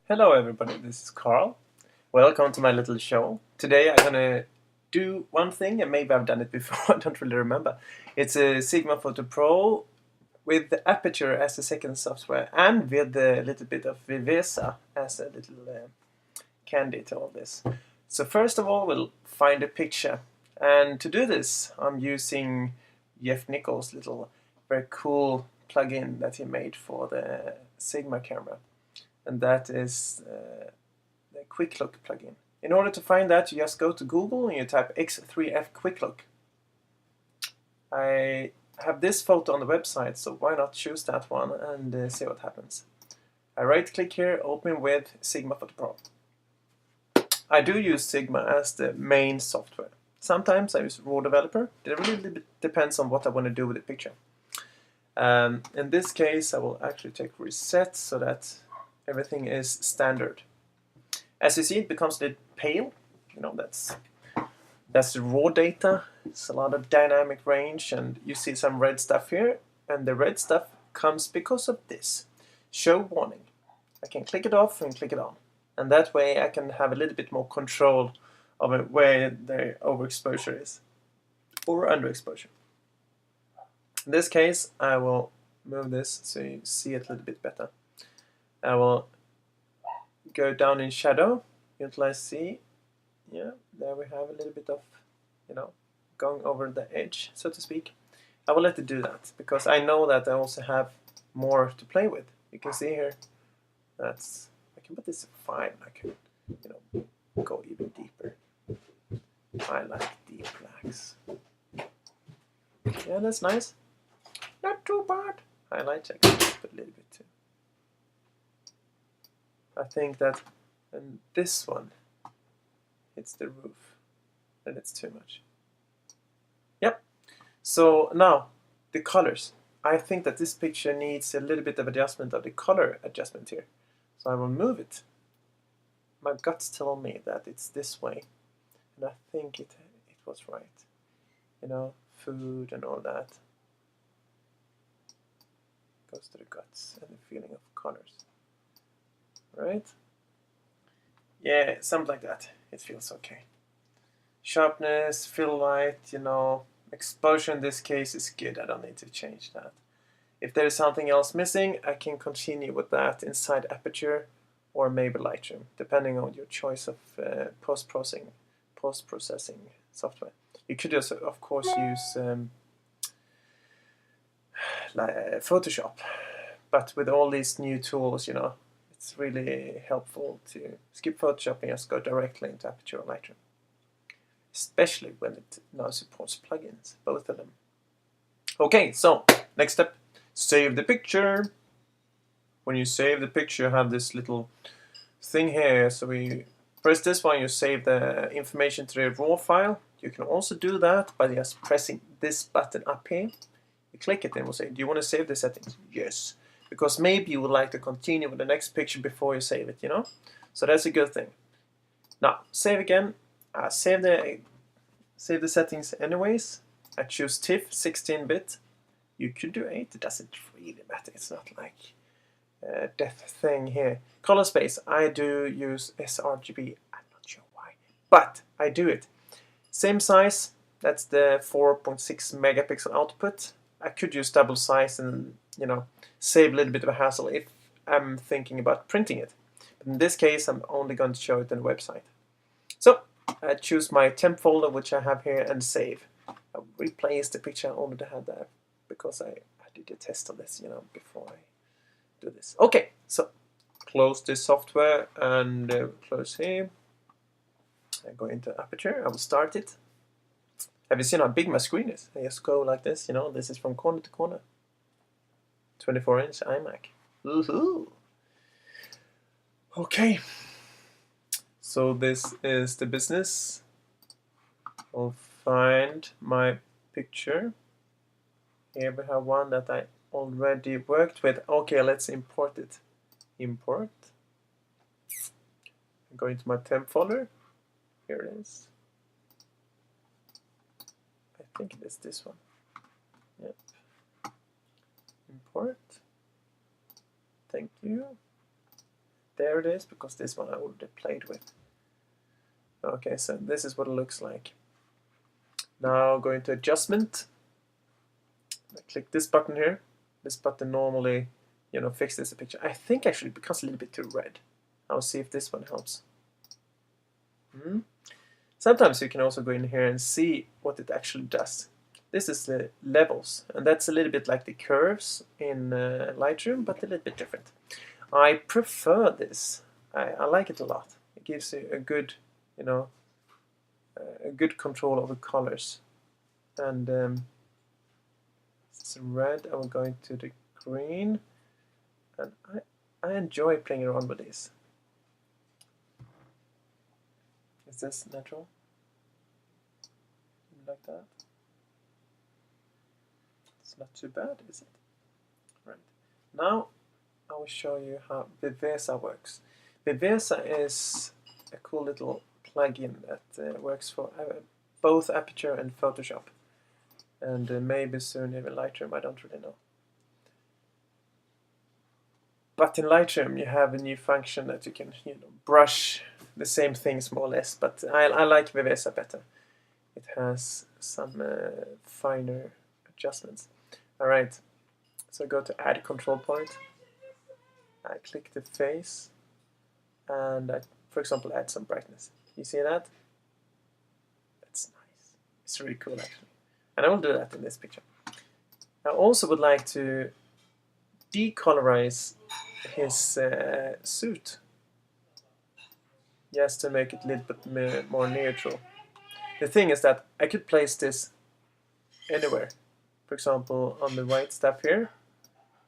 Hello everybody, this is Carl. Welcome to my little show. Today I'm gonna do one thing, and maybe I've done it before, I don't really remember. It's a Sigma Photo Pro with the Aperture as the second software and with a little bit of Viveza as a little candy to all this. So first of all we'll find a picture, and to do this I'm using Jeff Nichols' little very cool plugin that he made for the Sigma camera. And that is the Quick Look plugin. In order to find that, you just go to Google and you type X3F Quick Look. I have this photo on the website, so why not choose that one and see what happens. I right click here, open with Sigma Photo Pro. I do use Sigma as the main software. Sometimes I use Raw Developer. It really depends on what I want to do with the picture. In this case, I will actually take reset so that everything is standard. As you see, it becomes a bit pale. You know, that's the raw data. It's a lot of dynamic range, and you see some red stuff here. And the red stuff comes because of this. Show warning. I can click it off and click it on. And that way I can have a little bit more control of where the overexposure is. Or underexposure. In this case, I will move this so you see it a little bit better. I will go down in shadow, utilize C. Yeah, there we have a little bit of, going over the edge, so to speak. I will let it do that because I know that I also have more to play with. You can see here, I can put this fine. I can, go even deeper. I like deep blacks. Yeah, that's nice. Not too bad. Highlights, I can put a little bit too. I think that when this one hits the roof, then it's too much. Yep. So now, the colors. I think that this picture needs a little bit of adjustment of the color adjustment here. So I will move it. My guts tell me that it's this way. And I think it was right. Food and all that goes to the guts and the feeling of colors. Right? Yeah, something like that. It feels okay. Sharpness, fill light, exposure in this case is good. I don't need to change that. If there is something else missing, I can continue with that inside Aperture or maybe Lightroom, depending on your choice of post-processing software. You could also, of course, use Photoshop, but with all these new tools, it's really helpful to skip Photoshop and just go directly into Aperture or Lightroom. Especially when it now supports plugins, both of them. Okay, so next step, save the picture. When you save the picture, you have this little thing here. So we press this one, you save the information to the raw file. You can also do that by just pressing this button up here. You click it and we'll say, do you want to save the settings? Yes. Because maybe you would like to continue with the next picture before you save it, So that's a good thing. Now, save again. Save the settings anyways. I choose TIFF 16-bit. You could do 8. It doesn't really matter. It's not like a death thing here. Color space. I do use sRGB. I'm not sure why, but I do it. Same size. That's the 4.6 megapixel output. I could use double size and save a little bit of a hassle if I'm thinking about printing it. But in this case, I'm only going to show it on the website. So I choose my temp folder, which I have here, and save. I replace the picture I already had there because I did a test of this, before I do this. Okay, so close this software and close here. I go into Aperture. I will start it. Have you seen how big my screen is? I just go like this, this is from corner to corner. 24-inch iMac. Woohoo! Okay. So this is the business. I'll find my picture. Here we have one that I already worked with. Okay, let's import it. Import. I'm going to my temp folder. Here it is. I think it is this one. Yep. Import. Thank you. there it is, because this one I already played with. Okay, so this is what it looks like. Now go into adjustment. I click this button here. This button normally, you know, fixes the picture. I think actually it becomes a little bit too red. I'll see if this one helps. Sometimes you can also go in here and see what it actually does. This is the levels, and that's a little bit like the curves in Lightroom, but a little bit different. I prefer this. I like it a lot. It gives you a good, you know, a good control over colors. And it's red. I will go into the green, and I enjoy playing around with this. Is this natural? Like that? It's not too bad, is it? Right. Now I will show you how Viveza works. Viveza is a cool little plugin that works for both Aperture and Photoshop, and maybe soon even Lightroom. I don't really know. But in Lightroom you have a new function that you can, you know, brush the same things more or less. But I like Viveza better. It has some finer adjustments. Alright, so go to add control point. I click the face, and I, for example, add some brightness. You see that? That's nice. It's really cool actually. And I will do that in this picture. I also would like to decolorize his suit, just to make it a little bit more neutral. The thing is that I could place this anywhere. For example, on the white stuff here,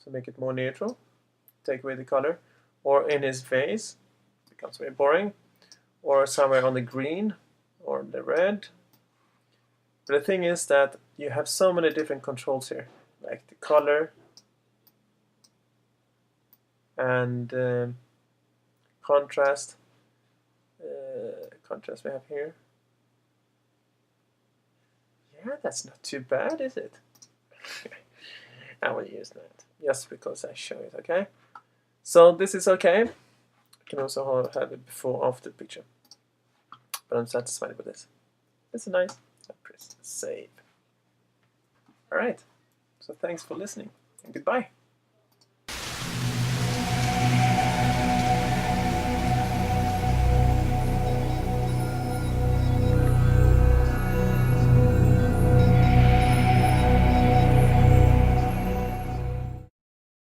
to make it more neutral, take away the color, or in his face, becomes very boring, or somewhere on the green or the red. But the thing is that you have so many different controls here, like the color and contrast. Contrast we have here. Yeah, that's not too bad, is it? I will use that just because I show it, okay? So this is okay. You can also have a before-after picture. But I'm satisfied with this. It's nice. I press save. Alright, so thanks for listening, and goodbye.